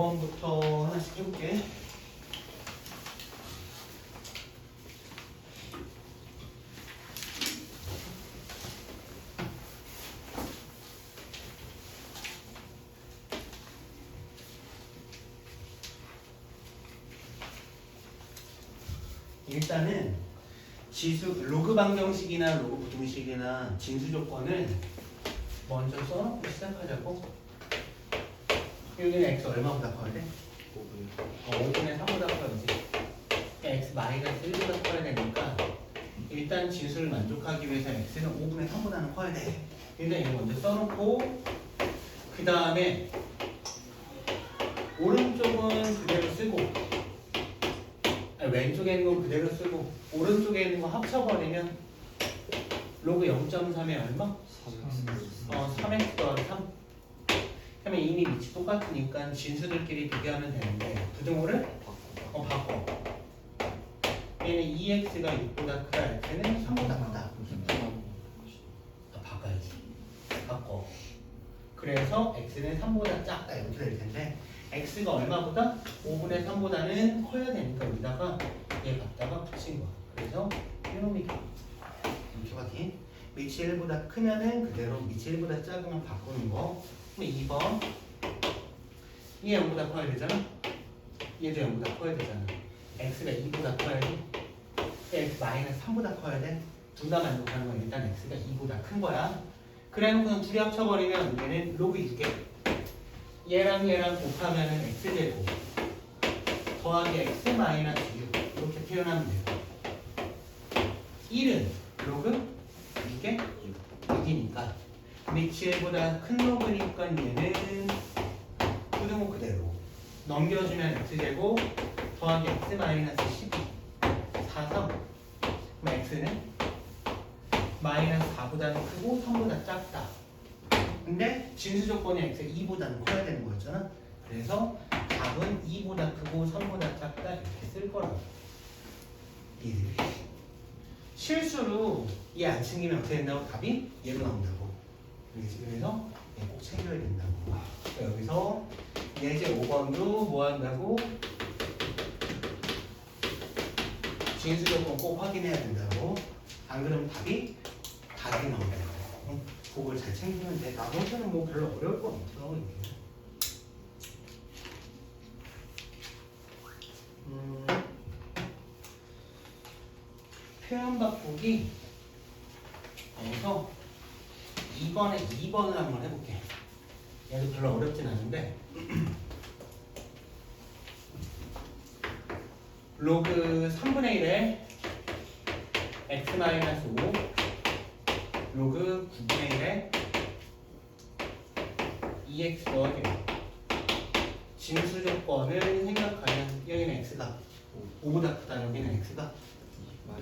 5번부터 하나씩 해볼게. 일단은 지수 로그 방정식이나 로그 부등식이나 진수 조건을 먼저 써놓고 시작하자고. 여기는 x 얼마보다 커야 돼? 5분의 3보다 커야지. x 마이너스 1보다 커야 되니까 일단 진수를 만족하기 위해서 x는 5분의 3보다는 커야 돼. 일단 이거 먼저 써놓고 그 다음에 오른쪽은 그대로 쓰고 왼쪽에 있는 건 그대로 쓰고 오른쪽에 있는 거 합쳐버리면 로그 0.3에 얼마? 3x 더하기 3. 그러면 이미 위치 똑같으니까 진수들끼리 비교하면 되는데 부등호를 바꿔. 얘는 2x가 6보다 크다, x는 3보다 크다. 바꿔야지. 바꿔. 그래서 x는 3보다 작다 이렇게 될 텐데 x가 얼마보다? 5분의 3보다는 커야 되니까 여기다가 얘 갖다가 붙인 거야. 그래서 이놈이 이렇게 확인. 밑이 1보다 크면은 그대로 밑이 1보다 작으면 바꾸는 거. 그럼 2번 얘 0보다 커야 되잖아. 얘도 0보다 커야 되잖아. x가 2보다 커야지. x 마이너스 3보다 커야 돼. 둘 다 만족하는 건 일단 x가 2보다 큰 거야. 그래놓고는 둘이 합쳐버리면 얘는 로그 6개. 얘랑 얘랑 곱하면은 x제곱 더하기 x 마이너스 6 이렇게 표현하면 돼요. 1은 로그 6에 6이니까 밑이 1보다 큰 로그니까 얘는 부등호 그대로 넘겨주면 x제곱 더하기 x 마이너스 12 4, 3 그럼 x는 마이너스 4보다는 크고 3보다 작다. 근데 진수 조건이 x가 2보다는 커야 되는 거였잖아. 그래서 답은 2보다 크고 3보다 작다 이렇게 쓸 거라고. 이해되니? 실수로 얘 안 챙기면 어떻게 된다고? 답이 얘로 나온다고. 그래서 얘 꼭 챙겨야 된다고. 그러니까 여기서 예제 5번도 뭐 한다고? 진수 조건 꼭 확인해야 된다고. 안 그러면 답이 다르게 나온다고. 그걸 잘 챙기면 돼. 나머지는 뭐 별로 어려울 건 없어. 이게. 표현 바꾸기 여기서 2번을 한번 해볼게. 얘도 별로 어렵진 않은데 로그 3분의 1에 x-5 로그 9분의 1에 2x 더하기 진수 조건을 생각하면 여기는 x가 5보다 크다, 여기는 x가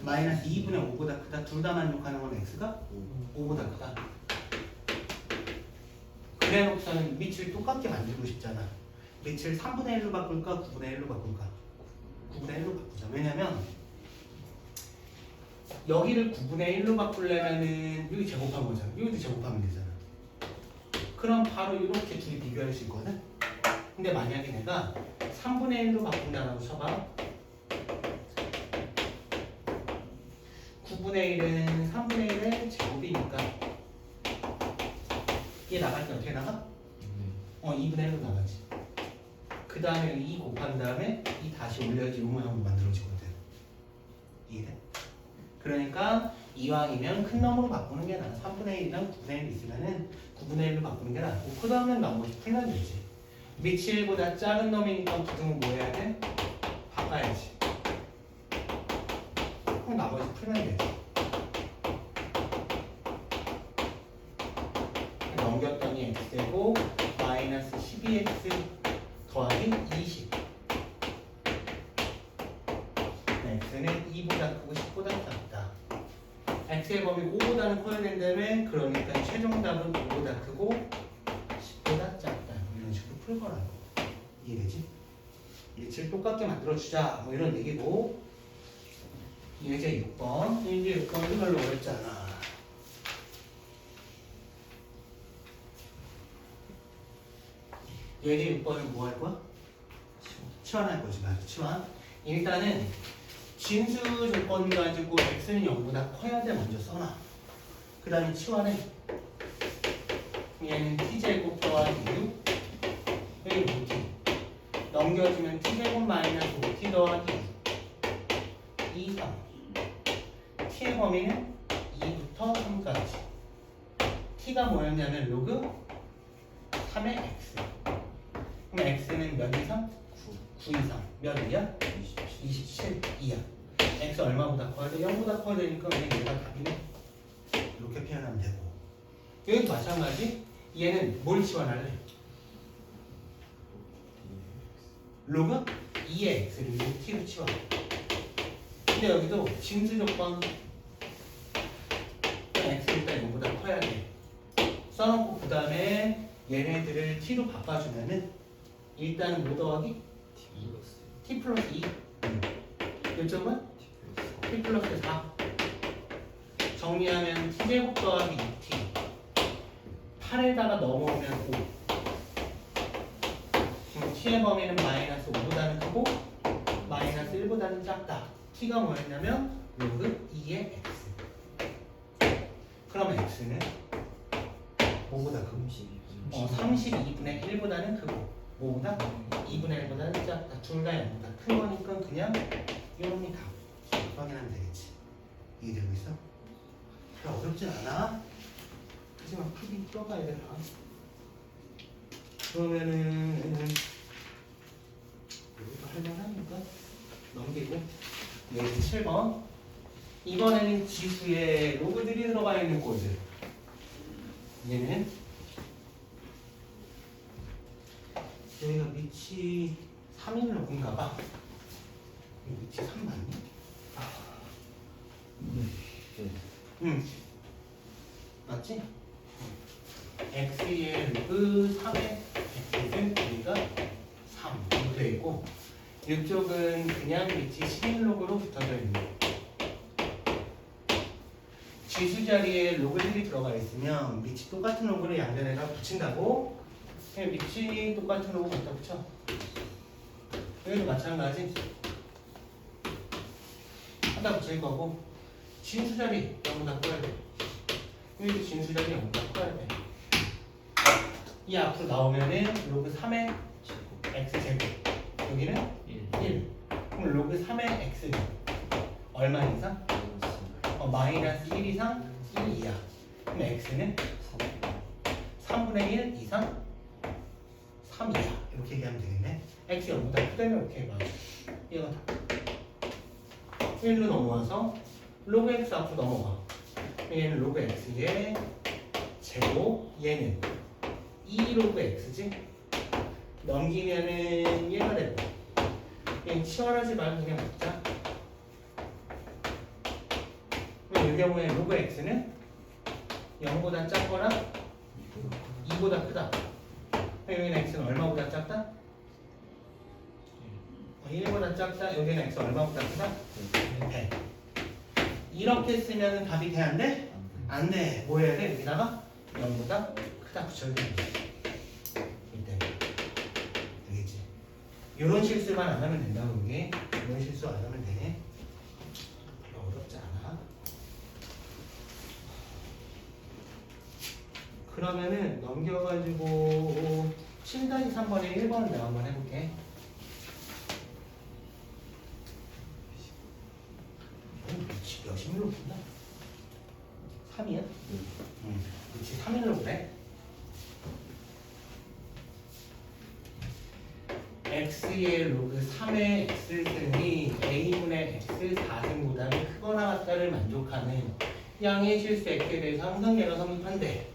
마이너스 2분의 5보다 크다. 둘 다 만족하는 건 x가 5보다 크다. 그래놓고서는 밑을 똑같게 만들고 싶잖아. 밑을 3분의 1로 바꿀까 9분의 1로 바꿀까? 9분의 1로 바꾸자. 왜냐면 여기를 9분의 1로 바꾸려면은 여기 제곱한 거잖아. 여기도 제곱하면 되잖아. 그럼 바로 이렇게 둘이 비교할 수 있거든. 근데 만약에 내가 3분의 1로 바꾼다라고 쳐봐. 9분의 1은 3분의 1의 제곱이니까 얘 나갈 때 어떻게 나가? 2분의 1로 나가지. 그 다음에 2 곱한 다음에 2 다시 올려야지 이 모양으로 만들어지거든. 이해돼? 그러니까 이왕이면 큰 놈으로 바꾸는 게 나아. 3분의 1이랑 9분의 1 있으면은 9분의 1로 바꾸는 게 낫고 그 다음에 나머지 풀면 되지. 밑이 1보다 작은 놈이니까 부등호 뭐 해야 돼? 바꿔야지. 그럼 나머지 풀면 되지. 넘겼더니 x제곱 마이너스 12x 더하기 20 x는 2보다 크고 10보다 작다. x의 범위 5보다는 커야 된다며. 그러니까 최종답은 5보다 크고 10보다 작다. 이런 식으로 풀 거라고. 이해되지? 예치를 똑같게 만들어주자 뭐 이런 얘기고. 예제 6번. 예제 6번도 별로 어렵지 않아. 예제 6번은 뭐 할 거야? 치환할 거지. 맞아. 치환. 일단은 진수 조건 가지고 x는 0보다 커야 돼 먼저 써놔. 그 다음에 치환해. 얘는 t제곱 더하기 6 여기 5t 넘겨주면 t제곱 마이너스 5t 더하기 2 3 t의 범위는 2부터 3까지 t가 뭐였냐면 로그 3의 x 그럼 x는 몇 이상? 9 이상 몇 이야? 27 이하 x 얼마보다 커야 돼? 0보다 커야 되니까 그냥 얘가 답이네 이렇게 표현하면 되고 여기도 마찬가지 얘는 뭘 치환할래? 로그 2의 x를 t로 치환 근데 여기도 진수 조건 x는 일단 0보다 커야 돼 써놓고 그 다음에 얘네들을 t로 바꿔주면은 일단은 뭐 더하기? t 플러스 2 이쪽은 t 플러스 4 정리하면 t제곱 더하기 2t 8에다가 넘어오면 5 그럼 t의 범위는 마이너스 5보다는 크고 마이너스 1보다는 작다 t가 뭐였냐면 로그 2의 x 그러면 x는 뭐보다 크고 32분의 1보다는 크고 뭐보다? 2분의 1보다는 작다 둘 다 0보다 큰 거니까 그냥 이놈이 다 확인하면 되겠지 이해되고 있어? 그래 어렵진 않아 하지만 크게 풀어가야 되나 그러면은 이것도 할만하니까 넘기고 여기 7번 이번에는 지수에 로그들이 들어가 있는 코드 얘는 여기가 밑이 3인 로그인가 봐 밑이 3 맞니? 응 맞지? x의 로그 3의 x는 여기가 3 이렇게 되어 있고 이쪽은 그냥 밑이 11로그로 붙어져 있는 지수 자리에 로그들이 들어가 있으면 밑이 똑같은 로그를 양변에다 붙인다고 그냥 밑이 똑같은 로그 갖다 붙여 여기도 마찬가지 하다 붙일 거고 진수 자리 0보다 커야 돼 여기도 진수 자리 0보다 커야 돼 이 앞으로 나오면은 로그 3의 x제곱 여기는 1 그럼 로그 3의 x는 얼마 이상? 마이너스 1 이상 1 이하 그럼 x는 3분의 1 이상 3 이하 이렇게 얘기하면 되겠네 x 0보다 크다면 이렇게 해봐 얘가 다 1로 넘어와서 로그 x 앞으로 넘어가 얘는 로그 x의 제곱 얘는 2 로그 x지 넘기면은 얘가 되고 얘는 치환하지 말고 그냥 먹자 이 경우에 로그 x는 0보다 작거나 2보다 크다 여기는 x는 얼마보다 작다? 1보다 작다 여기는 x 얼마보다 크다? 100 이렇게 쓰면 답이 돼? 안 돼? 안 돼. 뭐 해야 돼? 여기다가 0보다 크다 붙여야 돼 이때 알겠지? 이런 실수만 안 하면 된다고 이게 이런 실수 안 하면 돼 별로 어렵지 않아 그러면은 넘겨가지고 7-3번에 1번을 내가 한번 해볼게 몇십으로 푼다? 3이야? 응 그렇지 3일로 그래 x의 로그 3의 x승이 a분의 x 4승보다는 크거나 같다를 만족하는 양의 실수 x에 대해서 항상 얘가 성립한대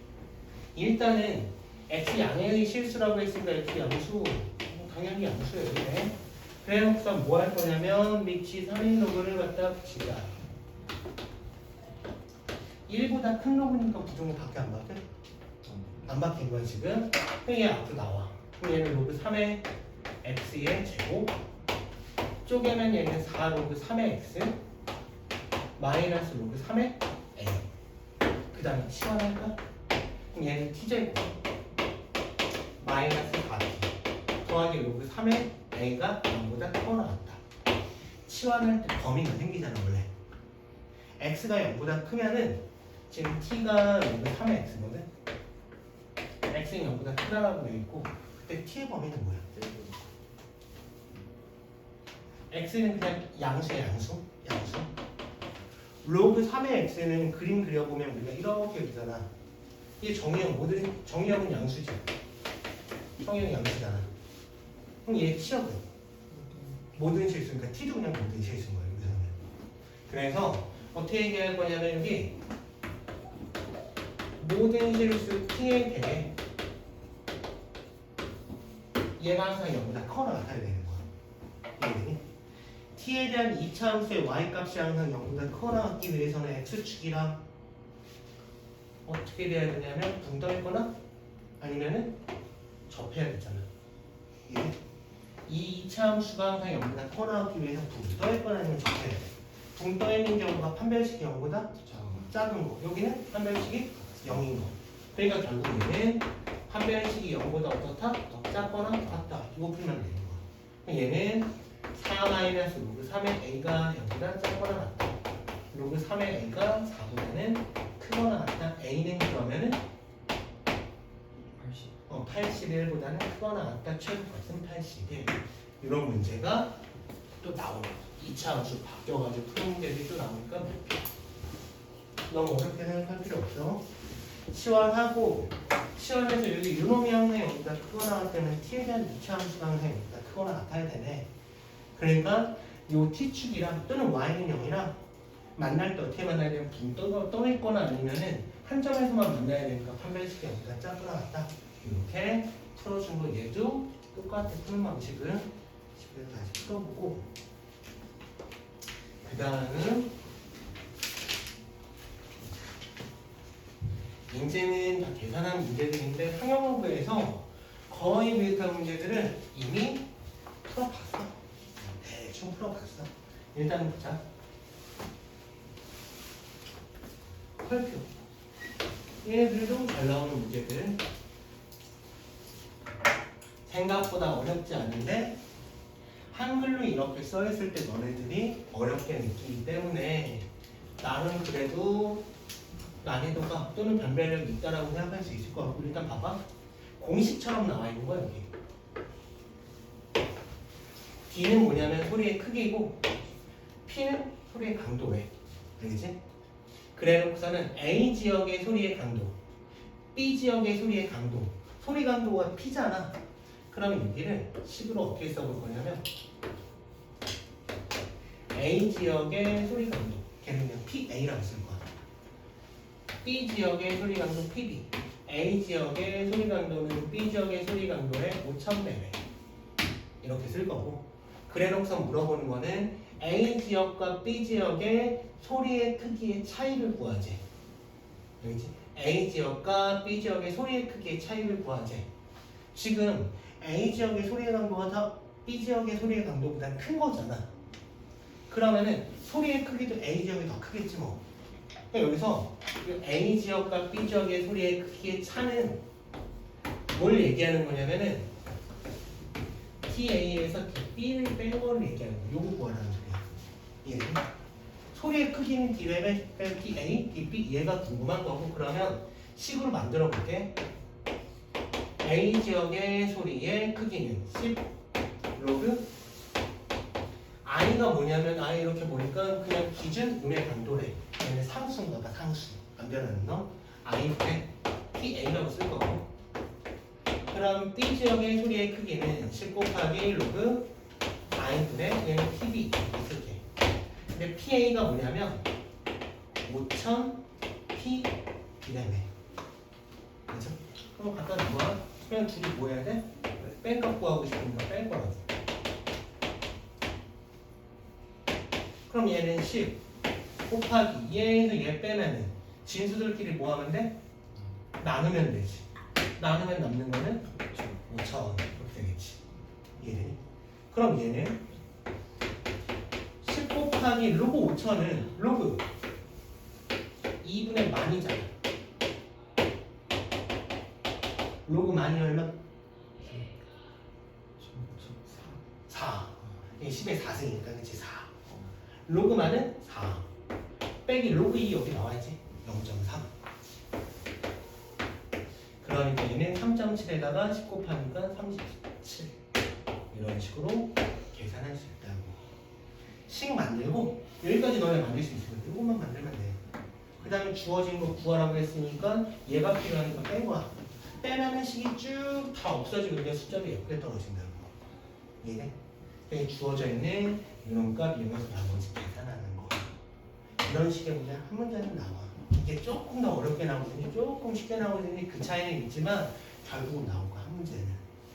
일단은 x 양의 실수라고 했으니까 x 양수 당연히 양수예요 이게 그래서 뭐 할 거냐면 밑이 3인 로그를 갖다 붙이자 1보다 큰 로그니까 부등호 밖에 안 바뀌어? 안 바뀐 거야 지금 얘 앞으로 나와 그럼 얘는 로그 3의 x의 제곱 쪼개면 얘는 4 로그 3의 x 마이너스 로그 3의 a 그 다음에 치환할까? 그럼 얘는 t제곱 마이너스 4t 더하기 로그 3의 a가 0보다 크거나 같다. 치환할 때 범위가 생기잖아 원래. x가 0보다 크면은 지금 t가 3의 x거든. x는 0보다 크다라고 되어 있고 그때 t의 범위는 뭐야? x는 그냥 양수야 양수. 로그 3의 x는 그림 그려보면 우리가 이렇게 그리잖아. 이게 정의형 모든 정의형은 양수지. 정의형이 양수잖아. 그럼 얘 t였거든. 모든 실수니까 t도 그냥 모든 실수인 거예요 여기서는. 그래서 어떻게 얘기할 거냐면 여기 모든 실수 t의 대에 얘가 항상 0보다 커나 같아야 되는 거야. 이해되니? t에 대한 2차 함수의 y값이 항상 0보다 커나 같기 위해서는 x축이랑 어떻게 돼야 되냐면 붕떠있거나 아니면은 접해야겠잖아. 예? 이 2차 함수가 항상 0보다 커나 같기 위해서 붕떠있거나 아니면 접해야 돼. 붕떠있는 경우가 판별식이 0보다 작은 거. 여기는 판별식이 0인 거. 그러니까 결국 얘는 판별식이 0보다 어떻다? 더 작거나 같다. 이거 풀면 되는 거야. 얘는 4-로그 3의 a가 0보다 작거나 같다. 로그 3의 a가 4보다는 크거나 같다. a는 그러면은 81보다는 크거나 같다. 최고값은 81. 이런 문제가 또 나오는 거야. 2차 함수 바뀌어가지고 푸는 문제들이 또 나오니까 너무 어렵게 생각할 필요 없어. 치환하고 치환해서 여기 유놈이 항상 여기다 크거나 같다면 t에 대한 2차 함수가 항상 여기다 크거나 같아야 되네. 그러니까 요 t축이랑 또는 y는 0이랑 만날 때 어떻게 만나야 되면 붕 떠있거나 아니면은 한 점에서만 만나야 되니까 판별식이 여기다 작거나 같다. 이렇게 풀어준 거 얘도 똑같아. 푸는 방식은 집에서 다시 풀어보고 그 다음은 이제는 다 계산한 문제들인데 상영어부에서 거의 비슷한 문제들은 이미 풀어봤어. 대충 풀어봤어. 일단 보자. 펄표. 얘네들도 잘 나오는 문제들. 생각보다 어렵지 않은데 한글로 이렇게 써있을 때 너네들이 어렵게 느끼기 때문에 나는 그래도 난이도가 또는 변별력이 있다라고 생각할 수 있을 것 같고 일단 봐봐. 공식처럼 나와 있는 거야 여기. D는 뭐냐면 소리의 크기고 P는 소리의 강도래. 알겠지? 그래 놓고서는 A 지역의 소리의 강도, B 지역의 소리의 강도, 소리 강도가 P잖아. 그럼 여기를 식으로 어떻게 써볼 거냐면 A 지역의 소리 강도, 걔는 그냥 PA라고 쓸 거야. B 지역의 소리 강도 PB, A 지역의 소리 강도는 B 지역의 소리 강도의 5000배래. 이렇게 쓸 거고. 그래 놓고서 물어보는 거는 A 지역과 B 지역의 소리의 크기의 차이를 구하지. 여기지? A 지역과 B 지역의 소리의 크기의 차이를 구하지. 지금 A 지역의 소리의 강도가 더 B 지역의 소리의 강도보다 큰 거잖아. 그러면은 소리의 크기도 A 지역이 더 크겠지 뭐. 그러니까 여기서 A 지역과 B 지역의 소리의 크기의 차는 뭘 얘기하는 거냐면은 TA에서 B를 뺀 거를 얘기하는 거야. 요거 구하라는 소리야. 이해되니? 소리의 크기는 D를 뺀 TA, DB 얘가 궁금한 거고 그러면 식으로 만들어 볼게. A 지역의 소리의 크기는 10 로그 I가 뭐냐면 I 이렇게 보니까 그냥 기준 음의 강도래. 얘는 상수인가 봐. 상수. 안 변하는 너. I분의 TA라고 쓸 거고. 그럼 B 지역의 소리의 크기는 10 곱하기 로그 I분의 얘는 PB 이렇게. 근데 PA가 뭐냐면 5000 PB라네. 그죠? 그럼 갖다 놓아. 그냥 둘이 뭐 해야 돼? 뺀 값 구하고 싶으니까 뺄 거라고. 그럼 얘는 10 곱하기 얘에서 얘 빼면은 진수들끼리 뭐 하면 돼? 나누면 되지. 나누면 남는 거는 5000 이렇게 되겠지. 이해되니? 그럼 얘는 10 곱하기 로그 5000은 로그 2분의 만이잖아. 로그 만이 얼마? 4. 이게 10의 4승이니까 그치 4. 로그만은 4. 빼기 로그 2 여기 나와야지. 0.3. 그러니까 얘는 3.7에다가 10 곱하니까 37. 이런 식으로 계산할 수 있다고. 식 만들고 여기까지 너네 만들 수 있으면 이것만 만들면 돼. 그 다음에 주어진 거 구하라고 했으니까 얘가 필요하니까 뺀 거야. 빼면은 식이 쭉 다 없어지고 그냥 숫자도 예쁘게 떨어진다고. 이해? 주어져 있는 이놈값 이용해서 나머지 계산하는 거. 이런 식의 문제 한 문제는 나와. 이게 조금 더 어렵게 나오든지 조금 쉽게 나오든지 그 차이는 있지만 결국은 나올 거야 한 문제는.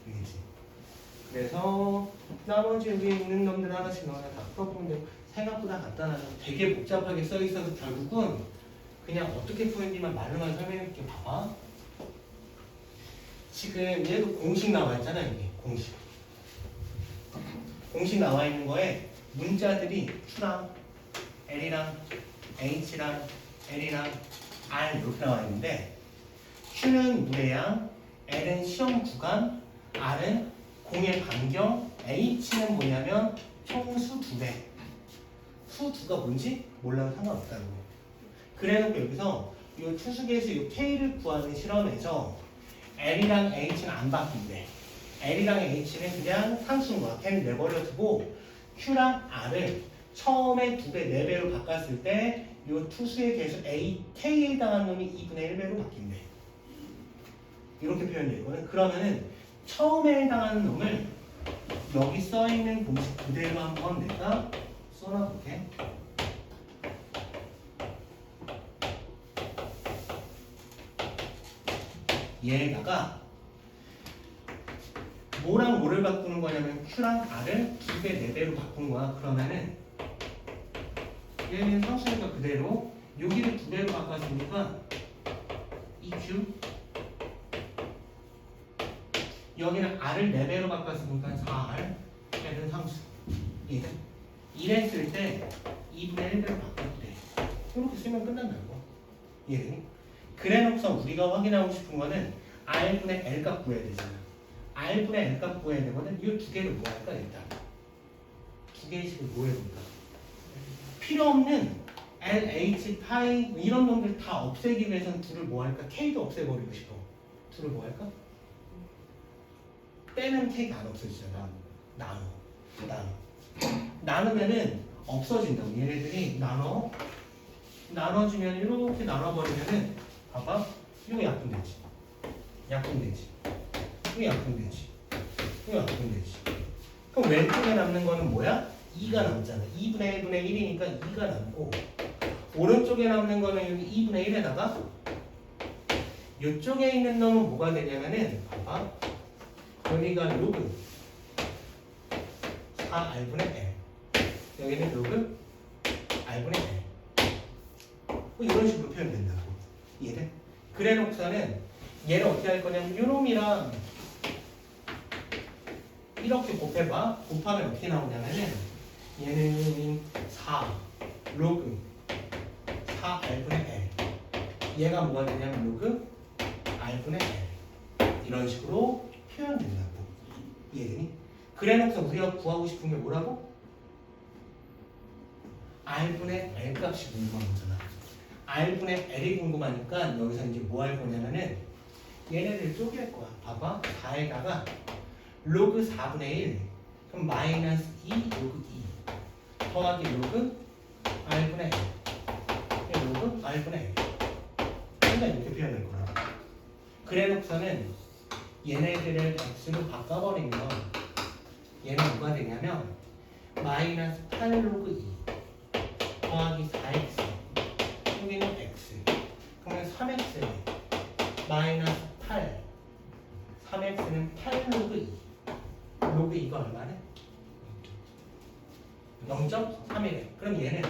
알겠지? 그래서 나머지 여기 있는 놈들 하나씩 너네 다 풀어보면 되고 생각보다 간단하죠. 되게 복잡하게 써 있어서 결국은 그냥 어떻게 푸는지만 말로만 설명해줄게. 봐봐. 지금 얘도 공식 나와 있잖아. 이게 공식. 공식 나와 있는 거에 문자들이 Q랑 L이랑 H랑 L이랑 R 이렇게 나와 있는데 Q는 무례양, L은 시험 구간, R은 공의 반경, H는 뭐냐면 총수 2배. 수 2가 뭔지 몰라도 상관없다는 거. 그래놓고 여기서 이 투수계에서 이 K를 구하는 실험에서 L이랑 H는 안 바뀐대. L이랑 H는 그냥 상수인 거야. 걔는 내버려 두고 Q랑 R을 처음에 2배, 4배로 바꿨을 때 이 투수의 개수 K에 해당하는 놈이 2분의 1배로 바뀐대. 이렇게 표현되어 있거든. 그러면은 처음에 해당하는 놈을 여기 써있는 공식 그대로 한번 내가 써놔볼게. 얘에다가 뭐랑 뭐를 바꾸는 거냐면 Q랑 R을 2배, 4배로 바꾼 거야. 그러면은 얘는 상수니까 그대로 여기를 2배로 바꿨으니까 EQ 여기는 R을 4배로 바꿨으니까 4R 얘는 상수 얘는 이랬을 때 2분의 1배로 바꿨대. 이렇게 쓰면 끝난다고. 얘는 그래놓고서 우리가 확인하고 싶은 거는 R분의 L값 구해야 되잖아. R분의 L값 구해야 되거든. 이 두 개를 뭐 할까 일단. 두 개씩을 뭐 해볼까. 필요 없는 L, H, 파이 이런 놈들 다 없애기 위해서는 둘을 뭐 할까? K도 없애버리고 싶어. 둘을 뭐 할까? 빼면 K가 안 없어지잖아. 나누면은 없어진다고. 얘네들이 나눠주면 이렇게 나눠버리면은 봐봐. 이거 약분되지. 이거 약분되지. 그럼 왼쪽에 남는 거는 뭐야? 2가 남잖아. 2분의 1분의 1이니까 2가 남고 오른쪽에 남는 거는 여기 2분의 1에다가 이쪽에 있는 놈은 뭐가 되냐면은 봐봐. 여기가 로그 4R분의 L 여기는 로그 R분의 L 뭐 이런 식으로 표현된다고. 이해돼? 그래 놓고서는 얘를 어떻게 할 거냐면 요놈이랑 이렇게 곱해봐. 곱하면 어떻게 나오냐면은 얘는 4 로그 4R분의 L 얘가 뭐가 되냐면 로그 R분의 L 이런 식으로 표현된다고. 이해되니? 그래 놓고서 우리가 구하고 싶은 게 뭐라고? R분의 L 값이 궁금한 거잖아. R분의 L이 궁금하니까 여기서 이제 뭐 할 거냐면은 얘네들 쪼갤 거야. 봐봐. 4에다가 로그 4분의 1 그럼 마이너스 2 로그 2 더하기 로그 R분의 L 로그 R분의 L 그러니까 이렇게 표현할 거야. 그래 놓고서는 얘네들을 x로 바꿔버리면 얘는 뭐가 되냐면 마이너스 8 로그 2 더하기 4x 여기는 x 그러면 3x 마이너스 8 3x는 8 로그 2 로그 2가 얼마네? 0.3이래. 그럼 얘는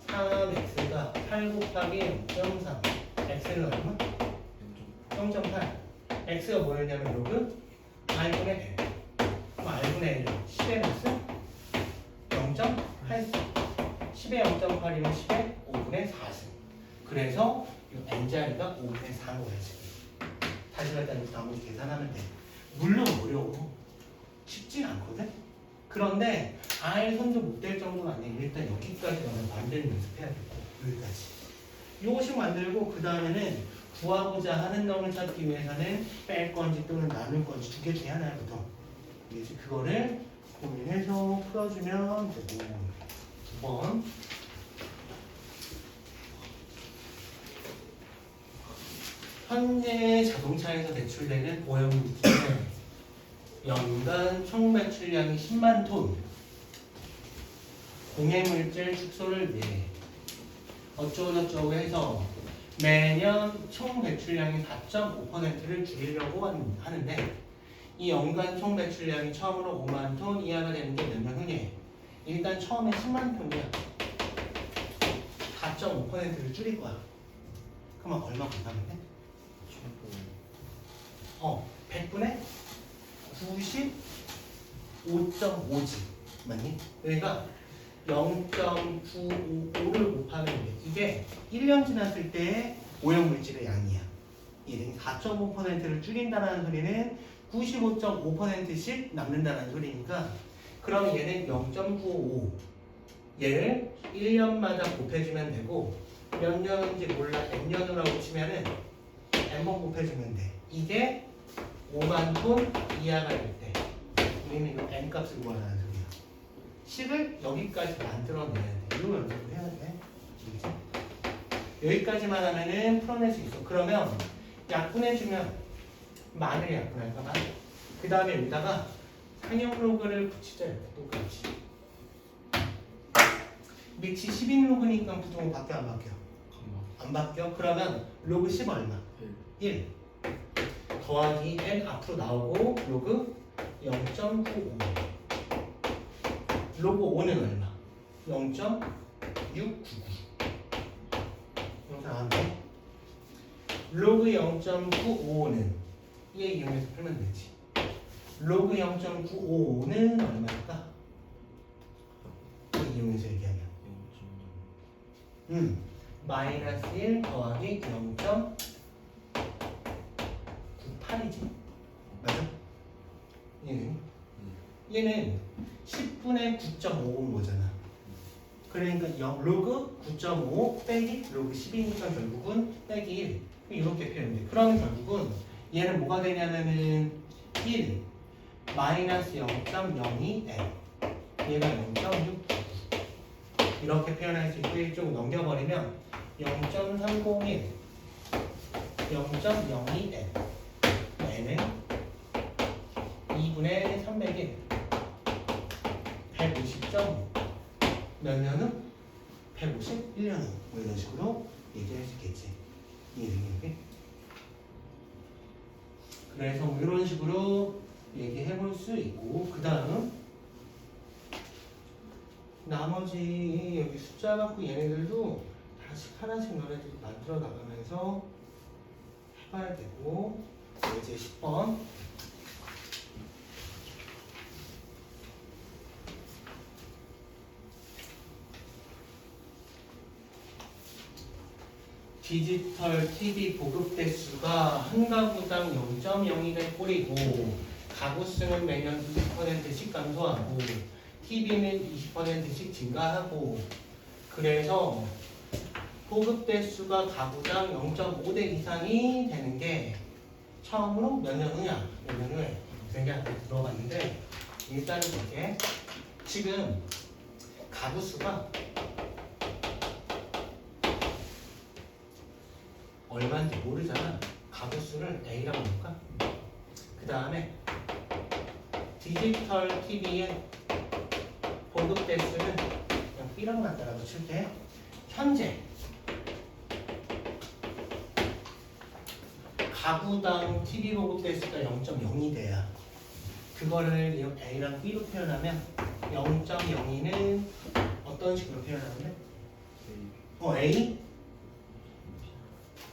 3x가 8 곱하기 0.3 x는 얼마? 0.8 x가 뭐였냐면 로그 R분의 L 그럼 R분의 L은 10의 마스 0.8 10의 0.8이면 10의 5분의 4승 그래서 이 N자리가 5분의 4인 거야 지금. 다시 갖다 놓고 나머지 계산하면 돼. 물론 어려워. 쉽진 않거든? 그런데 잘 손도 못 댈 정도는 아니에요. 일단 여기까지 가면 만드는 연습해야 되고 여기까지. 요것씩 만들고 그 다음에는 구하고자 하는 놈을 찾기 위해서는 뺄 건지 또는 나눌 건지 두 개 중에 하나부터 이제 그거를 고민해서 풀어주면 되고 2번 현재 자동차에서 배출되는 오염물질은 연간 총 배출량이 10만 톤 공해물질 축소를 위해 어쩌고저쩌고 해서 매년 총 배출량의 4.5%를 줄이려고 하는데 이 연간 총 배출량이 처음으로 5만 톤 이하가 되는 게 몇 년 후에 일단 처음에 10만 톤이야. 4.5%를 줄일 거야. 그러면 얼마 공감해? 100분의 95.5지 맞니? 그러니까 0.955를 곱하면 돼. 이게 1년 지났을 때 오염물질의 양이야. 얘는 4.5%를 줄인다는 소리는 95.5%씩 남는다는 소리니까 그럼 얘는 0.955 얘를 1년마다 곱해주면 되고 몇 년인지 몰라 n년이라고 치면은 n번 곱해주면 돼. 이게 5만 톤 이하가 될 때 우리는 이 n값을 구하라는 소리야. 식을 여기까지 만들어내야 돼. 이거 연습을 해야 돼. 여기까지만 하면은 풀어낼 수 있어. 그러면 약분해주면 만을 약분할까 만. 그 다음에 여기다가 상형 로그를 붙이자. 이렇게 똑같이. 밑이 11로그니까 부동은 바뀌어 안 바뀌어? 안 바뀌어? 그러면 로그 10 얼마? 1 더하기 n 앞으로 나오고 로그 0.95 로그 5는 얼마? 0.699 이렇게 나왔네. 로그 0.955는 얘 이용해서 풀면 되지. 로그 0.955는 얼마일까? 이용해서 얘기하면 마이너스 1 더하기 0.98이지 맞아? 얘는 10분의 9.5온 거잖아. 그러니까 로그 9.5 빼기 로그 10이니까 결국은 빼기 1 이렇게 표현돼. 그러면 결국은 얘는 뭐가 되냐면은 1 마이너스 0.02n 얘가 0.6 이렇게 표현할 수 있고 이쪽으로 넘겨버리면 0.301 0.02n n은 2분의 300일 150.5 몇 년은? 151년 후 뭐 이런 식으로 얘기할 수 있겠지. 이해되겠니? 그래서 뭐 이런 식으로 얘기해 볼 수 있고 그 다음 나머지 여기 숫자 갖고 얘네들도 다시 하나씩 너네들이 만들어 나가면서 해봐야 되고 이제 10번 디지털 TV 보급 대수가 한 가구당 0.02배 꼴이고 가구 수는 매년 20%씩 감소하고 TV는 20%씩 증가하고 그래서 보급 대수가 가구당 0.5대 이상이 되는 게 처음으로 몇 년 후냐? 몇 년 후에 생각을 들어봤는데 일단은 이렇게 지금 가구 수가 얼마인지 모르잖아. 가구 수를 A라고 볼까? 그 다음에 디지털 TV의 보급 대수는 그냥 B라고 만들어도 칠게 현재 가구당 TV 보급 대수가 0.02 돼야 그거를 A랑 B로 표현하면 0.02는 어떤 식으로 표현하면 A?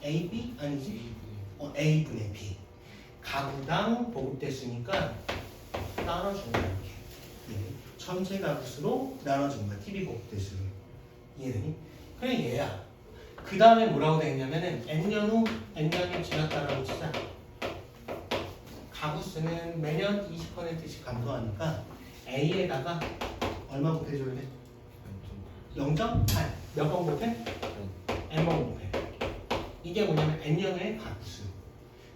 AB? 아니지? A분의 B 가구당 보급 대수니까 나눠주는 거야 이렇게 전체 가구수로 나눠주는 거야 TV 보급 대수를 이해되니? 그래 얘야 그 다음에 뭐라고 되겠냐면은 n년 후 n년이 지났다라고 치자 가구수는 매년 20%씩 감소하니까 A에다가 얼마 곱해줘야 돼? 0.8. 몇 번 곱해? n번 곱해. 이게 뭐냐면 n형의 값수.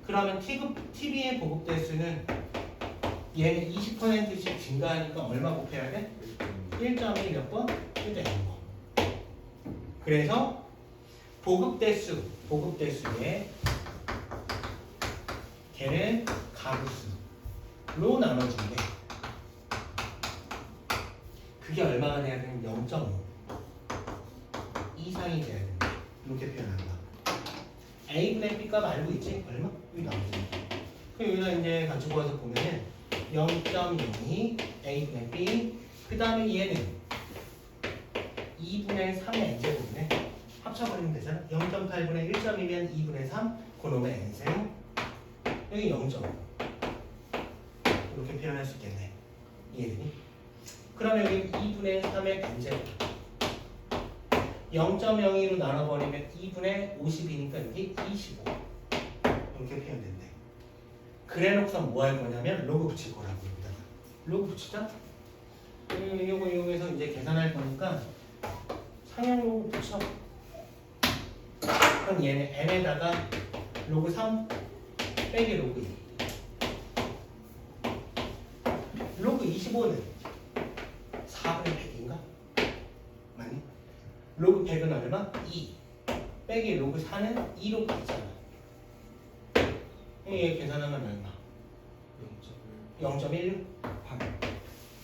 그러면 TV의 보급 대수는 얘는 20%씩 증가하니까 얼마 곱해야 돼? 1.1 몇 번? 1.0번. 그래서 보급 대수에 걔는 가구수로 나눠준대. 그게 얼마가 돼야 되는 0.5 이상이 돼야 된다. 이렇게 표현한다. A분의 B값 알고 있지? 얼마? 여기 나오지. 그럼 여기다 이제 가지고 와서 보면은 0.02 A분의 B, 그 다음에 얘는 2분의 3의 n제곱이네. 합쳐버리면 되잖아. 0.8분의 1.2면 2분의 3, 그놈의 n셈. 여기 0.5 이렇게 표현할 수 있겠네. 이해되니? 그러면 여기 2분의 3의 n제곱 0.02로 나눠버리면 2분의 50이니까 여기 25 이렇게 표현된대. 그래놓고서 뭐 할 거냐면 로그 붙일 거라고 여기다가. 로그 붙이자. 이거 이용해서 이제 계산할 거니까 상향 로그 붙여. 그럼 얘는 n에다가 로그 3 빼기 로그 2. 로그 25는 4분의 100인가? 맞니? 로그 100은 얼마? 2 빼기 로그 4는 2로 바뀌잖아. 얘 계산하면 얼마? 0.1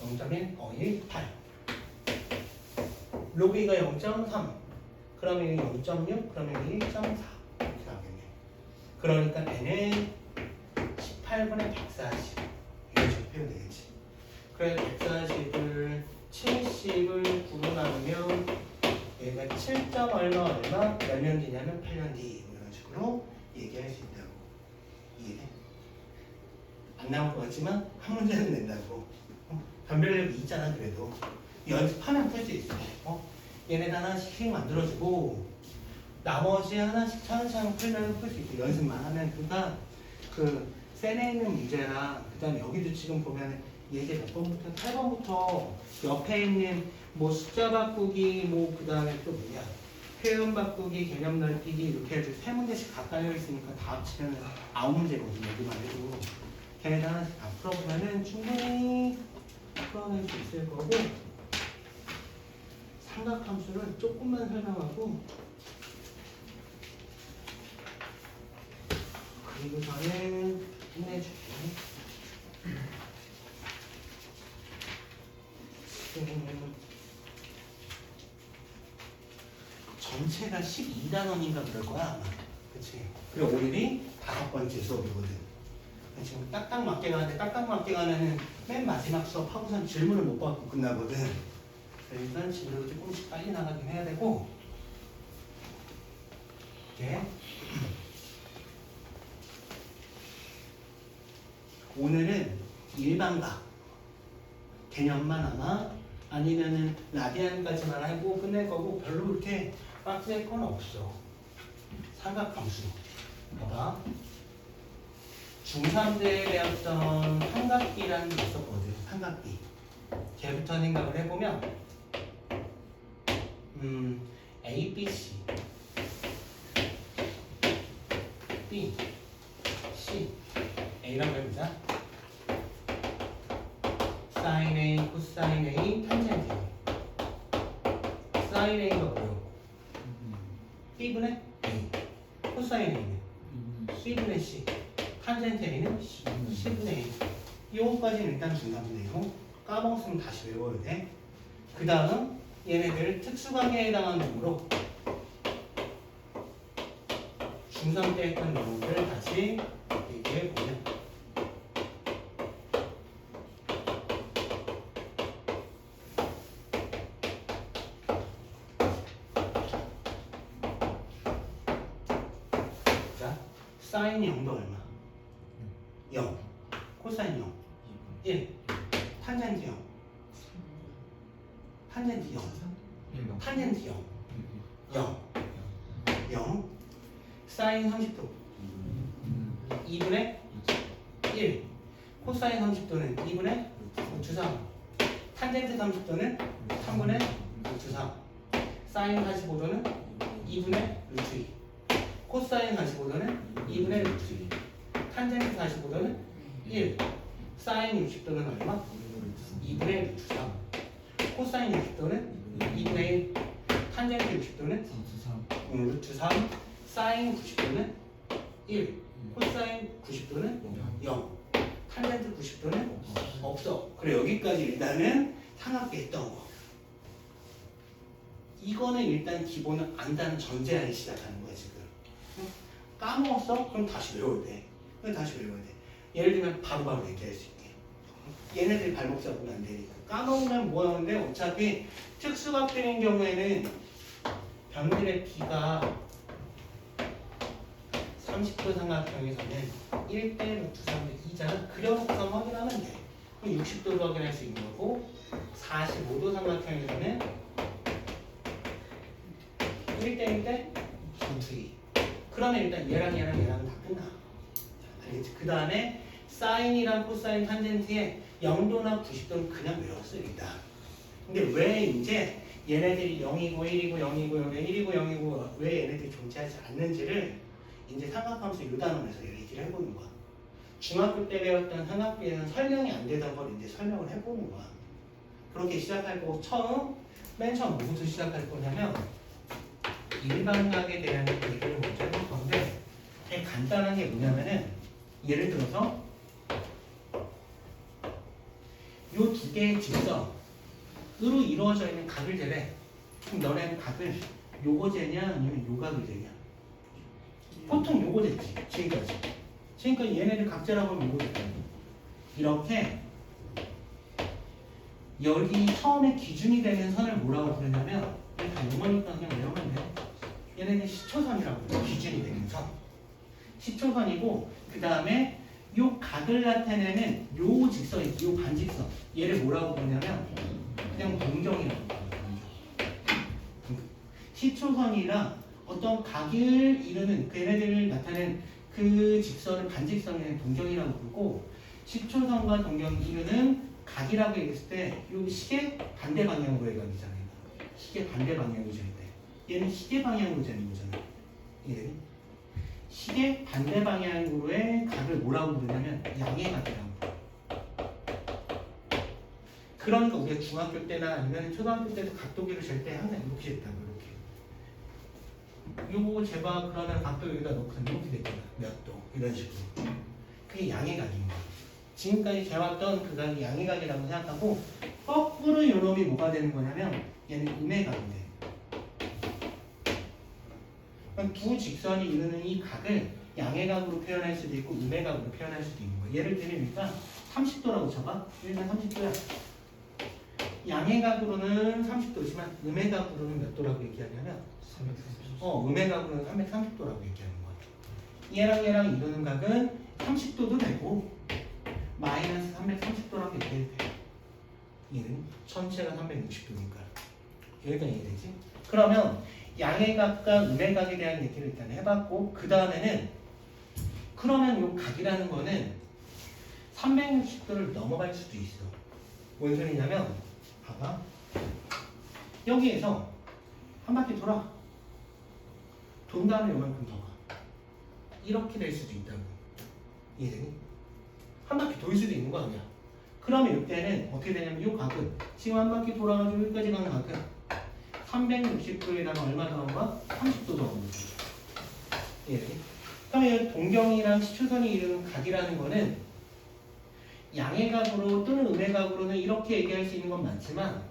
0.18 로그 2가 0.3 그러면 0.6 그러면 1.4 이렇게 나오겠네. 그러니까 n은 18분의 140 이런 식으로 표현되겠지. 그래서 140을 70을 9로 나누면 얘가 7. 얼마 몇 년 뒤냐면 8년 뒤 이런 식으로 얘기할 수 있다고. 이해돼? 안 나올 것 같지만 한 문제는 낸다고. 변별력이 있잖아. 그래도 연습하면 풀 수 있어. 얘네가 하나씩 만들어주고 나머지 하나씩 차근차근 풀면 풀 수 있어. 연습만 하면. 그러니까 그 셀에 있는 문제랑 그다음에 여기도 지금 보면 얘게 몇 번부터 8번부터 옆에 있는 뭐 숫자 바꾸기 뭐 그다음에 또 뭐냐 표현 바꾸기 개념 넓히기 이렇게 해서 3문제씩 다 깔려 있으니까 다 합치면 9문제거든요. 여기만 해도 걔네들 하나씩 다 풀어보면은 충분히 풀어낼 수 있을 거고, 삼각함수를 조금만 설명하고 그리고서는 끝내줄게. 전체가 12단원인가 그럴 거야 아마. 그치? 그리고 오늘이 5번째 수업이거든. 지금 딱딱 맞게 가는데 딱딱 맞게 가면은 맨 마지막 수업 하고선 질문을 못 받고 끝나거든. 그러니까 지금 조금씩 빨리 나가긴 해야 되고. 이렇게 오늘은 일반각 개념만 아마 아니면은 라디안까지만 하고 끝낼 거고 별로 그렇게 빡셀 건 없어. 삼각함수. 봐봐. 중3 때 배웠던 삼각비라는 게 있었거든. 삼각비. 걔부터 생각을 해보면 A, B, C B, C A라고 해보자. 사인 A, 코사인 A, 탄젠트 A. 사인 A가 뭐요? B분의 A. 코사인 A는 C분의 C. 탄젠트 A는 C분의 A. 이거까지는 일단 중간분해요. 까먹었으면 다시 외워야 돼. 그 다음 얘네들 특수관계에 해당하는 놈으로 중3 때 했던 내용들 다시 얘기해 보면 자, 사인 0도 얼마? 0 코사인 0 1 탄젠트 0 탄젠트 0 탄젠트 0 0 0 사인 30도 2분의 1 코사인 30도는 2분의 주상 탄젠트 30도는 3분의 루트 3. 사인 45도는 2분의 루트 2. 코사인 45도는 2분의 루트 2. 탄젠트 45도는 1. 사인 60도는 얼마? 2분의 루트 3. 코사인 60도는 2분의 1. 탄젠트 60도는 루트 3. 사인 90도는 1. 코사인 90도는 0. 탄젠트 90도는 없어. 그래, 여기까지 일단은 삼각대 했던 거. 이거는 일단 기본은 안다는 전제하에 시작하는 거야 지금. 까먹었어? 그럼 다시 외워야 돼. 그럼 다시 외워야 돼. 예를 들면 바로바로 얘기할 수 있게. 얘네들이 발목 잡으면 안 되니까. 까먹으면 뭐 하는데 어차피 특수각들인 경우에는 변들의 B가 30도 삼각형에서는 1대 루트 3대 2잖아. 그려놓고서 확인하면 돼. 그럼 60도로 확인할 수 있는 거고 45도 삼각형에서는 1대 1대 루트 2. 그러면 일단 얘랑 다 끝나. 알겠지? 그 다음에 사인이랑 코사인 탄젠트에 0도나 90도는 그냥 외웠어 일단. 근데 왜 이제 얘네들이 0이고 1이고 0이고 1이고 0이고 왜 얘네들이 존재하지 않는지를 이제 삼각함수 요 단원에서 얘기를 해보는 거야. 중학교 때 배웠던 삼각비에는 설명이 안 되던 걸 이제 설명을 해보는 거야. 그렇게 시작할 거고 맨 처음 뭐부터 시작할 거냐면 일반각에 대한 얘기를 먼저 해볼 건데 되게 간단한 게 뭐냐면은 예를 들어서 요 두 개의 직선으로 이루어져 있는 각을 재래. 그럼 너네는 각을 요거 재냐 아니면 요 각을 재냐? 보통 요거 쟀지 지금까지. 지금까지 얘네들 각재라고 하면 요거 쟀다. 이렇게 여기 처음에 기준이 되는 선을 뭐라고 부르냐면 다 요거니까 그냥 외우면 돼. 얘네는 시초선이라고 해요. 기준이 되는 선. 시초선이고 그 다음에 요 각을 나타내는 요 직선 있지, 요 반직선. 얘를 뭐라고 부르냐면 그냥 동경이라고 부르거든요. 시초선이랑 어떤 각을 이루는 그 얘네들을 나타내는 그 직선을 반직선을 동경이라고 부르고 시초선과 동경이 이루는 각이라고 얘기했을 때 요 시계 반대 방향으로의 각이잖아요. 시계 반대 방향으로 재는 때 얘는 시계 방향으로 재는 거잖아요. 얘는 시계 반대 방향으로의 각을 뭐라고 부르냐면 양의 각이라고 부르요. 그러니까 우리가 중학교 때나 아니면 초등학교 때도 각도기를 잴 때 항상 이렇게 쟀다고 이렇게. 요거 재봐 그러면 각도 여기다 놓고 이렇게 됐잖아. 몇 도 이런 식으로. 그게 양의 각인 거야. 지금까지 재왔던 그 각이 양의 각이라고 생각하고 거꾸로 요놈이 뭐가 되는 거냐면 얘는 음의 각이 돼. 두 직선이 이루는 이 각을 양의 각으로 표현할 수도 있고 음의 각으로 표현할 수도 있는 거야. 예를 들면 일단 30도라고 쳐봐. 일단 30도야. 양의 각으로는 30도지만 음의 각으로는 몇 도라고 얘기하냐면 330. 음의 각으로는 330도라고 얘기하는 거야. 얘랑 이루는 각은 30도도 되고 마이너스 330도라고 얘기해도 돼. 얘는 전체가 360도니까. 여기가 이해되지? 그러면 양의 각과 음의 각에 대한 얘기를 일단 해봤고 그 다음에는 그러면 요 각이라는 거는 360도를 넘어갈 수도 있어. 뭔 소리냐면 봐봐. 여기에서 한 바퀴 돌아. 돈 다음에 요만큼 더 가. 이렇게 될 수도 있다고. 이해되니? 한 바퀴 돌 수도 있는 거 아니야. 그러면 이때는 어떻게 되냐면 요 각은 지금 한 바퀴 돌아가지고 여기까지 가는 각은 360도에다가 얼마 더한 거야? 30도 더한 거지. 이해되니? 그러면 동경이랑 시초선이 이루는 각이라는 거는 양의 각으로 또는 음의 각으로는 이렇게 얘기할 수 있는 건 많지만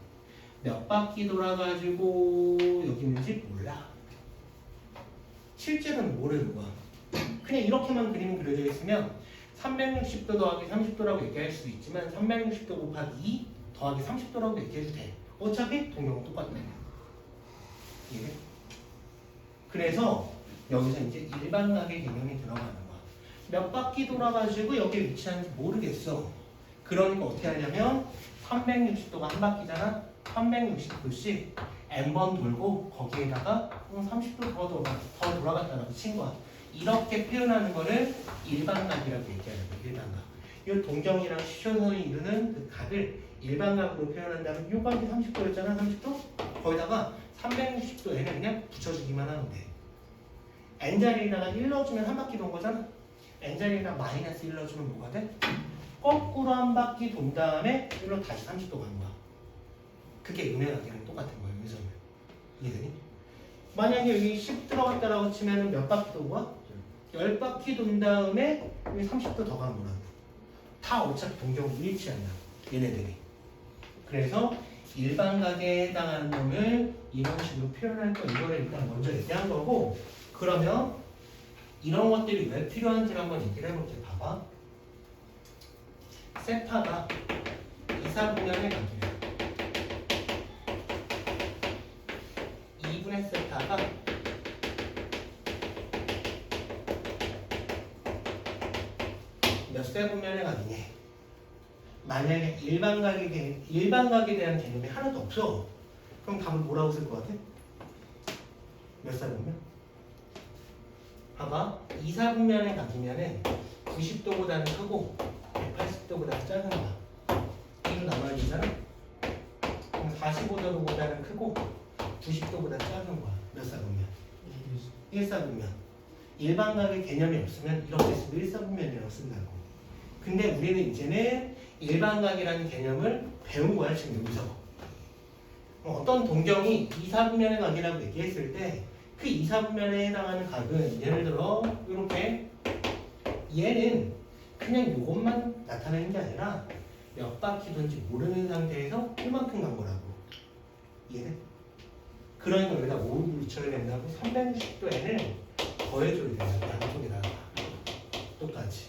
몇 바퀴 돌아가지고 여기 있는지 몰라. 실제로는 모르는 거야. 그냥 이렇게만 그림이 그려져 있으면 360도 더하기 30도라고 얘기할 수도 있지만 360도 곱하기 2 더하기 30도라고 얘기해도 돼. 어차피 동경은 똑같네. 예. 그래서 여기서 이제 일반각의 개념이 들어가는 거야. 몇 바퀴 돌아가지고 여기에 위치하는지 모르겠어. 그러니까 어떻게 하냐면 360도가 한 바퀴잖아. 360도씩 n번 돌고 거기에다가 30도 더 돌아갔다라고 친 거야. 이렇게 표현하는 거를 일반각이라고 얘기하는 거야. 일반각. 이 동경이랑 시초선이 이루는 그 각을 일반각으로 표현한다면 요각이 30도였잖아. 30도? 거기다가 360도에는 그냥 붙여주기만 하면 돼. n자리에다가 1 넣어주면 한 바퀴 돈 거잖아. n자리에다가 마이너스 1 넣어주면 뭐가 돼? 거꾸로 한 바퀴 돈 다음에 1로 다시 30도 가는 거야. 그게 음해각이랑 똑같은 거야. 여기서는. 이해되니? 만약에 여기 10 들어갔다라고 치면 몇 바퀴 도는 거야? 10바퀴 돈 다음에 여기 30도 더 가는 거라고. 다 어차피 동경으로 일치한다. 얘네들이. 그래서 일반각에 해당하는 놈을 이런 식으로 표현할 거 이거를 일단 먼저 얘기한 거고, 그러면 이런 것들이 왜 필요한지를 한번 얘기를 해볼게. 봐봐. 세타가 이사분면의 각이야. 2분의 세타가 몇 세분면의 각이니? 만약에 일반각에 대한 개념이 하나도 없어. 그럼 답은 뭐라고 쓸 것 같아? 몇 사분면? 봐봐. 이사분면의 각이면은 90도보다는 크고 180도보다 작은 거야. 이거 남아야 되잖아? 그럼 45도보다는 크고 90도보다 작은 거야. 몇 사분면? 1사분면. 일반각의 개념이 없으면 이렇게 쓰면 1사분면이라고 쓴다고. 근데 우리는 이제는 일반각이라는 개념을 배운 거야. 지금 여기서. 어떤 동경이 2사분면의 각이라고 얘기했을 때 그 2사분면에 해당하는 각은 예를 들어 이렇게 얘는 그냥 이것만 나타내는 게 아니라 몇 바퀴 돈지 모르는 상태에서 이만큼 간 거라고. 이해돼? 그러니까 여기다 5를 붙여야 된다고. 360도에는 더해줘야 된다고. 양쪽에다가 똑같이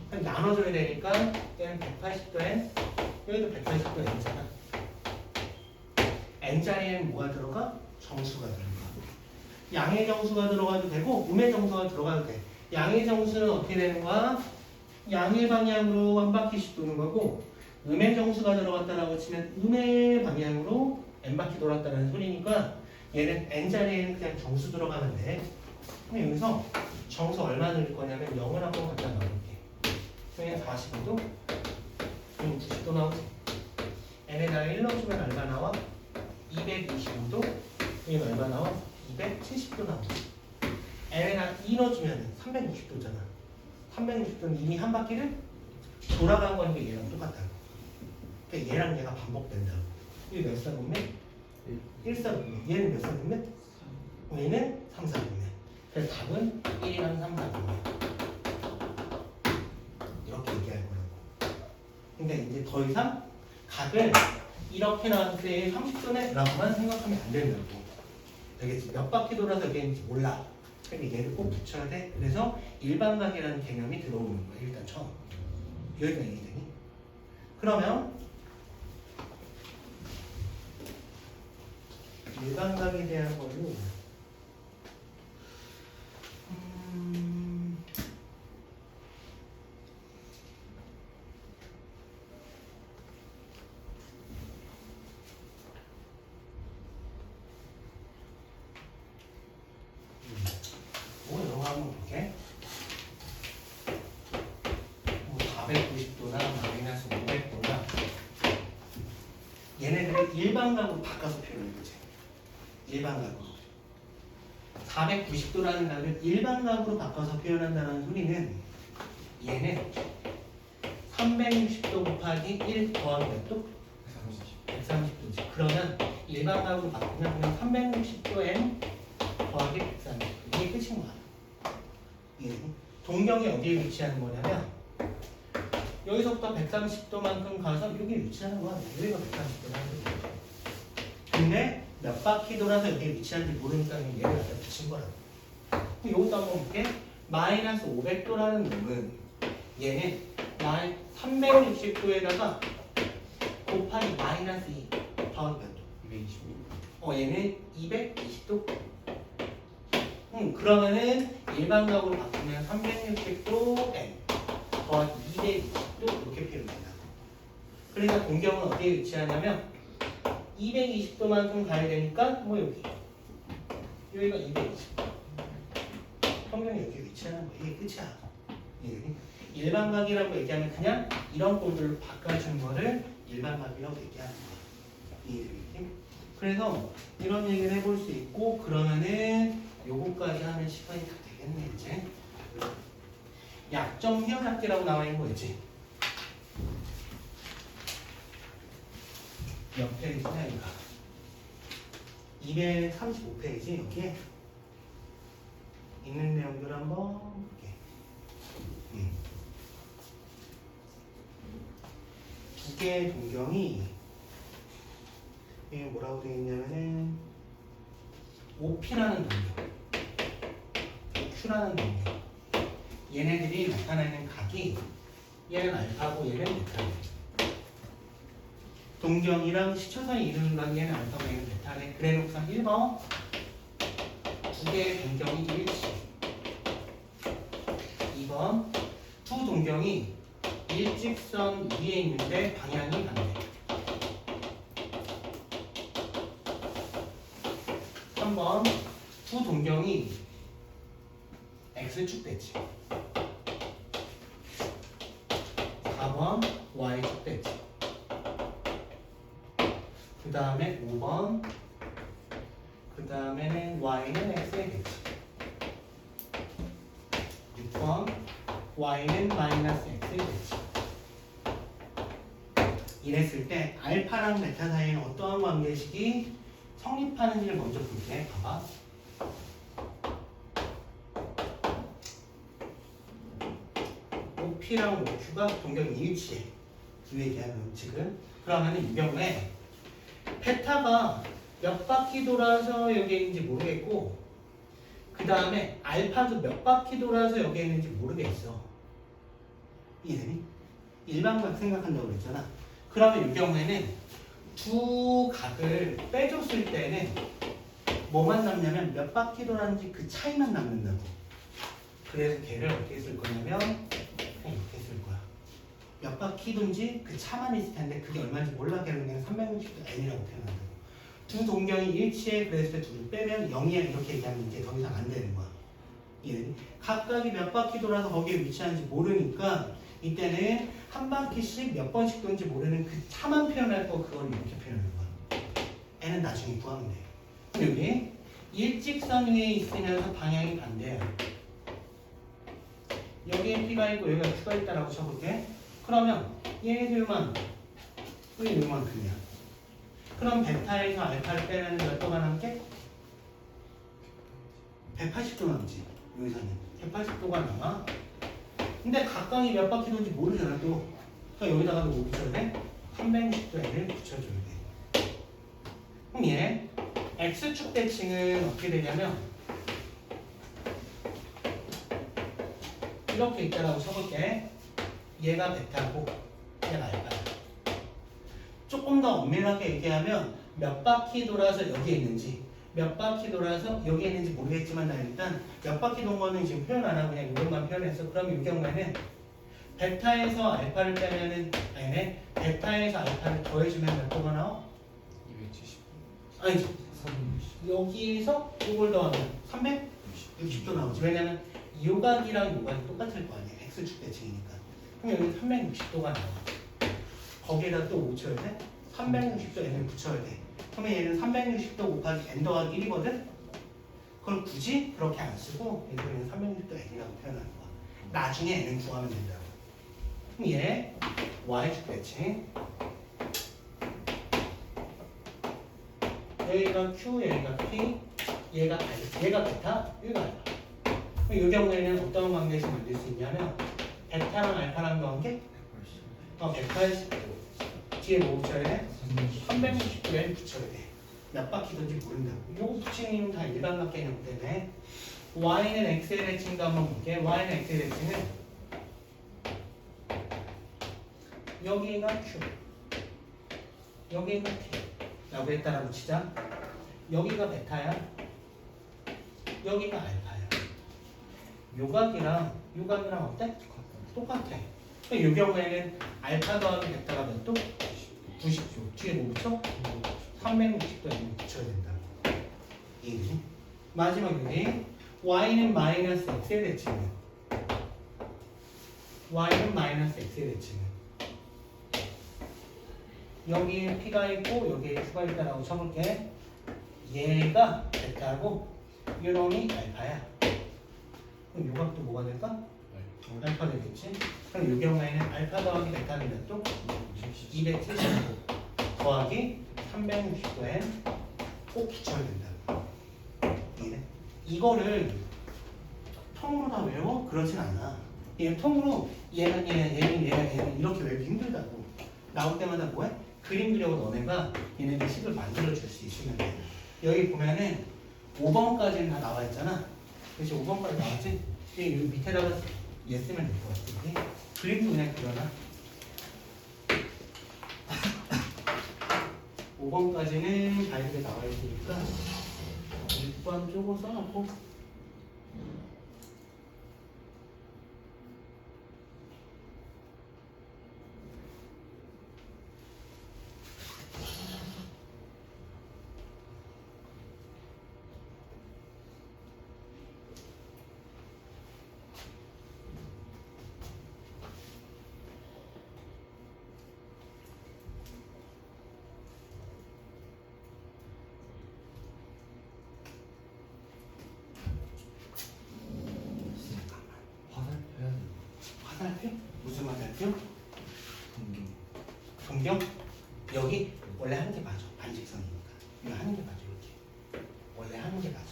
나눠줘야 되니까 얘는 180도엔 여기도 180도 n잖아. n자리에는 뭐가 들어가? 정수가 들어가. 양의 정수가 들어가도 되고 음의 정수가 들어가도 돼. 양의 정수는 어떻게 되는 거야? 양의 방향으로 한 바퀴씩 도는 거고, 음의 정수가 들어갔다라고 치면 음의 방향으로 n 바퀴 돌았다는 소리니까 얘는 n자리에는 그냥 정수 들어가면 돼. 그럼 여기서 정수 얼마 넣을 거냐면 0을 한번 갖다 넣어볼게. 그러면 45도, 그럼 90도 나오지. n에다가 1 넣어주면 얼마 나와? 225도, 여기는 얼마 나와? 270도 나오지. n에다가 2 넣어주면 360도잖아. 360도는 이미 한 바퀴를 돌아간 거니까 얘랑 똑같다고. 그러니까 얘랑 얘가 반복된다고. 이게 몇 사분면? 1사분면. 얘는 몇 사분면? 얘는 3사분면. 그래서 답은 1이랑 3사분면. 이렇게 얘기할 거라고. 근데 이제 더 이상 각을 이렇게 나왔을 때 30도네? 라고만 생각하면 안 된다고. 되겠지? 몇 바퀴 돌아서 되는지 몰라. 그러니까 얘를 꼭 붙여야 돼. 그래서 일반각이라는 개념이 들어오는 거야. 일단 처음. 여기가 이해되니? 그러면 일반각에 대한 걸로 이런 거 한번 볼게. 490도나 마이너스 500도나 얘네들을 일반각으로 바꿔서 표현해보자. 일반각으로 490도라는 각을 일반각으로 바꿔서 표현한다는 소리는 얘는 360도 곱하기 1 더하기 몇 도? 130도지. 그러면 일반각으로 바꾸면 그냥 360도 n 더하기 130도. 이게 끝인 거야. 동경이 어디에 위치하는 거냐면 여기서부터 130도만큼 가서 여기에 위치하는 거야. 여기가 130도라는 거야. 근데 몇 바퀴 돌아서 여기에 위치하는지 모르니까 얘를 갖다 붙인 거라고. 이것도 한번 볼게. 마이너스 500도라는 놈은 얘는 360도에다가 곱하기 마이너스 2 더하기 몇 도? 220도. 얘는 220도. 그러면은 일반각으로 바꾸면 360도 n 더하기 220도 이렇게 표현된다. 그러니까 동경은 어디에 위치하냐면 220도만큼 가야 되니까 뭐 여기가 220도. 평면이 여기 위치하는 거야. 이게 끝이야. 일반각이라고 얘기하면 그냥 이런 꼴들로 바꿔준 거를 일반값이라고 얘기하는 거야. 이해되겠지? 그래서 이런 얘기를 해볼 수 있고 그러면은 요거까지 하는 시간이 다 되겠네 이제. 약정 휘어잡기라고 나와 있는 거 있지? 몇 페이지냐 이거? 235페이지 여기에 있는 내용들 한번 볼게. 두 개의 동경이 이게 뭐라고 되어 있냐면은 OP라는 동경, Q라는 동경. 얘네들이 나타내는 각이 얘는 알파고 얘는 베타네. 동경이랑 시초선이 이루는 각이 얘는 알파고 얘는 베타네. 그래 놓고서 1번 두 개의 동경이 일치. 2번 두 동경이 일직선 위에 있는데 방향이 반대. 3번 두 동경이 X축 대치. 4번 Y축 대치. 그 다음에 5번 그 다음에는 Y는 X의 대치. 6번 Y는 마이너스 X의 대치. 이랬을 때 알파랑 베타 사이에는 어떠한 관계식이 성립하는지를 먼저 볼게. 봐봐. OP랑 OQ가 동경이 일치해. 이 얘기하는 지금. 그러면 이 경우에 베타가 몇 바퀴 돌아서 여기에 있는지 모르겠고 그 다음에 알파도 몇 바퀴 돌아서 여기에 있는지 모르겠어. 이해되니? 일반각 생각한다고 그랬잖아. 그러면 이 경우에는 두 각을 빼줬을 때는 뭐만 남냐면 몇 바퀴 돌았는지 그 차이만 남는다고. 그래서 걔를 어떻게 쓸 거냐면 그냥 이렇게 쓸 거야. 몇 바퀴 돈지 그 차만 있을 텐데 그게 얼마인지 몰라. 그냥 360도 N이라고 표현한다고. 두 동경이 일치해. 그랬을 때 둘을 빼면 0이야 이렇게 얘기하면 이제 더 이상 안 되는 거야. 이해되니? 각각이 몇 바퀴 돌아서 거기에 위치하는지 모르니까 이때는 한 바퀴씩 몇 번씩 돈지 모르는 그 차만 표현할 거 그걸 이렇게 표현하는 거야. N은 나중에 구하면 돼. 그럼 여기 일직선 위에 있으면서 방향이 반대야. 여기에 P가 있고 여기가 Q가 있다라고 쳐볼게. 그러면 얘들만 왜 요만큼이야? 그럼 베타에서 알파를 빼면 몇 도가 남게? 180도 남지. 여기서는 180도가 남아. 근데 각각이 몇 바퀴 도는지 모르잖아 또. 그러니까 여기다가 뭐 붙여야 돼? 360도 N을 붙여줘야 돼. 그럼 얘 X축 대칭은 어떻게 되냐면 이렇게 있다라고 쳐볼게. 얘가 베타고 얘가 알파야. 조금 더 엄밀하게 얘기하면 몇 바퀴 돌아서 여기에 있는지 몇 바퀴 돌아서 여기에 있는지 모르겠지만 나 일단 몇 바퀴 돈 거는 지금 표현 안 하고 그냥 이것만 표현했어. 그럼 이 경우에는 베타에서 알파를 빼면은 아니네. 베타에서 알파를 더해주면 몇 도가 나와? 270. 아니지. 여기에서 이걸 더하면 360도 나오지. 왜냐면 요각이랑 요각이 똑같을 거 아니야. X축 대칭이니까. 그럼 여기 360도가 나와. 거기에다 또 뭐 붙여야 돼? 360도 N을 붙여야 돼. 그러면 얘는 360도 곱하기 N 더하기 1이거든? 그걸 굳이 그렇게 안 쓰고 얘는 360도 N이라고 표현하는 거야. 나중에 N은 구하면 된다고. 그럼 얘 Y축 대칭. 여기가 Q, 여기가 P, 얘가 베타, 얘가 알파. 이 경우에는 어떤 관계에서 만들 수 있냐면 베타랑 알파랑 관계? 180도. 뒤에 뭐 붙여야 돼? 360도에 붙여야 돼. 몇 바퀴든지 모른다고. 이거 붙이는 이유는 다 일반각 개념 때문에. Y는 X의 대칭도 한번 볼게. Y는 X의 대칭은 여기가 Q, 여기가 P 라고 했다라고 치자. 여기가 베타야, 여기가 알파야. 요각이랑 어때? 똑같아. 이 경우에는 알파 더하기 베타가 몇 도? 90도. 뒤에 뭐 붙여? 360도에 붙여야 된다고. 이해되지? 마지막 여기 Y는 마이너스 X의 대칭은 Y는 마이너스 X의 대칭은 여기에 P가 있고 여기에 Q가 있다라고 쳐볼게. 얘가 베타고 이 놈이 알파야. 그럼 요 값도 뭐가 될까? 알파 되겠지? 그럼 이 경우에는 알파 더하기 베타는 몇 도? 275 더하기 369엔 꼭 붙여야 된다. 이거를 통으로 다 외워? 그렇진 않아. 얘 통으로 얘는 얘는 이렇게 외우기 힘들다고. 나올 때마다 뭐해? 그림 그려고 너네가 얘네들 식을 만들어 줄 수 있으면 돼. 여기 보면은 5번까지는 다 나와 있잖아. 그렇지? 5번까지 나왔지? 여기 밑에다가 얘 쓰면 될 것 같은데 그림도 그냥 그려놔. 5번까지는 가이드에 나와 있으니까 6번 쪼고 써놓고 화살표 해야 돼. 화살표? 무슨 화살표? 동경. 동경? 여기 원래 하는 게 맞아. 반직선이니까. 이거 하는 게 맞아. 이렇게. 원래 하는 게 맞아.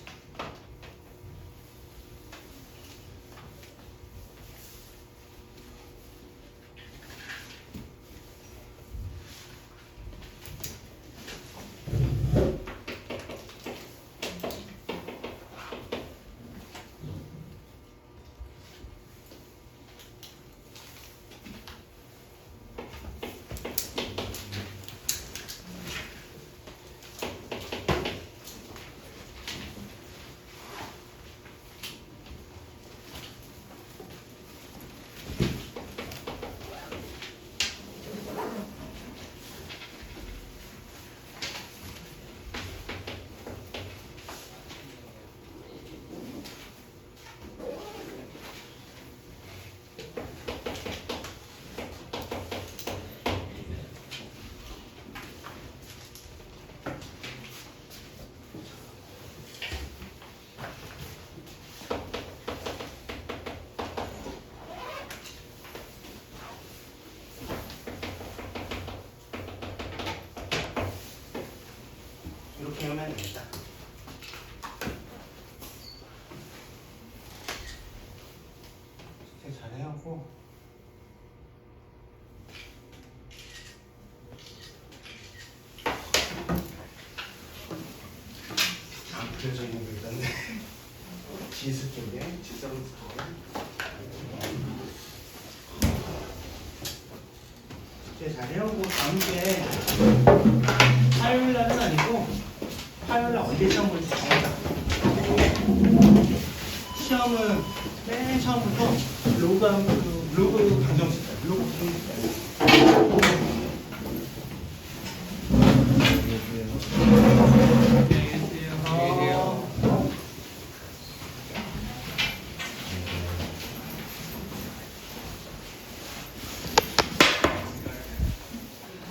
이렇게 하면 되겠다. 이렇게 잘 해하고 안 그려져 있는 거 있던데 지수 쪽에 지성수 쪽에 이렇게 잘 해오고 다음 주에 화요일 날은 아니고 화요일 날 언제 시험 볼지 정하자. 시험은 맨 처음부터 로그 강정식 로그 강정식